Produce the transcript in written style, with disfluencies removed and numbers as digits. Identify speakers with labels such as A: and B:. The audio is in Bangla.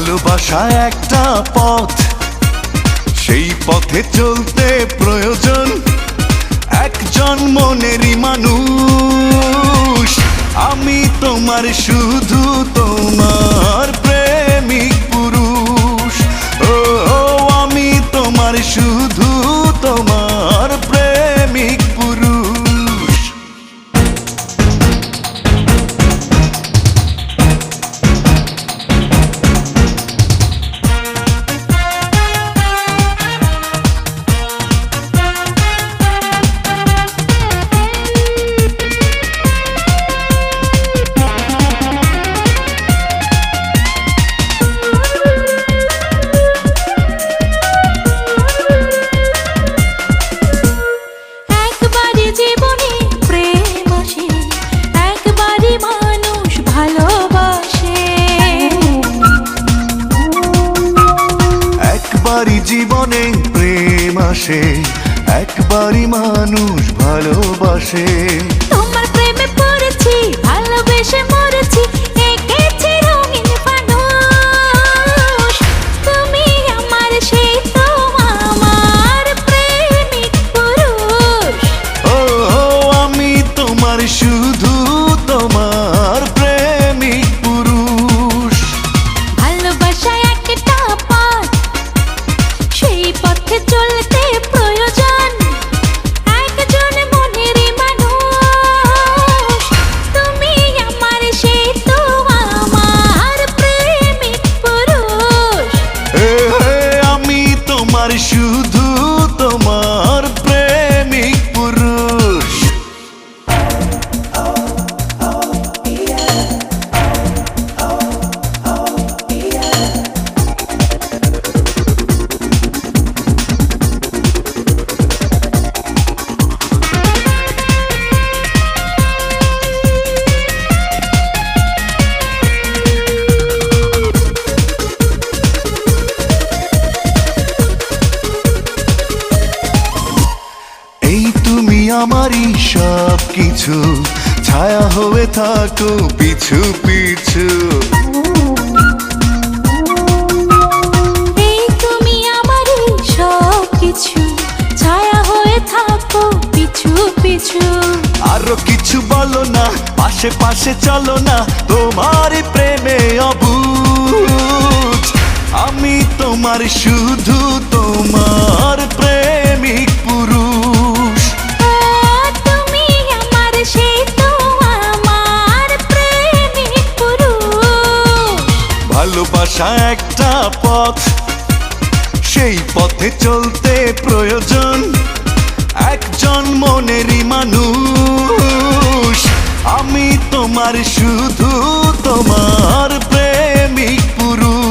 A: ভালোবাসা একটা পথ, সেই পথে চলতে প্রয়োজন একজন মনেরই মানুষ। আমি তোমার শুধু তোমার প্রেমিক পুরুষ। ও আমি তোমার শুধু তোমার প্রেমিক পুরুষ। জীবনে প্রেম আসে, একবারই মানুষ ভালোবাসে।
B: তোমার প্রেমে পড়েছি, ভালোবেসে মরেছি, এঁকেছি রঙিন ফানুষ। তুমি আমার সেই তো আমার প্রেমিক পুরুষ।
A: ও আমি তোমার শুধু তোমার প্রেমিক পুরুষ।
B: ভালোবাসা একটা পথ, সেই পথে চলতে প্রয়োজন একজন মনেরই মানুষ। তুমি আমার সেই তো আমার প্রেমিক পুরুষ।
A: আমি তোমার শুধু তোমার প্রেমিক পুরুষ। আমারই সব কিছু, ছায়া হয়ে থাকো পিছু পিছু।
B: এই তুমি আমারই সব কিছু, ছায়া হয়ে থাকো পিছু পিছু।
A: আরো কিছু বলো না, পাশে পাশে চলো না, তোমার প্রেমে অবুঝ। আমি তোমার শুধু তোমার প্রেমিক পুরুষ।
B: তুমি আমার সেই তো আমার প্রেমিক পুরুষ।
A: ভালোবাসা একটা পথ, সেই পথে চলতে প্রয়োজন একজন মনেরই মানুষ। আমি তোমার শুধু তোমার প্রেমিক পুরুষ।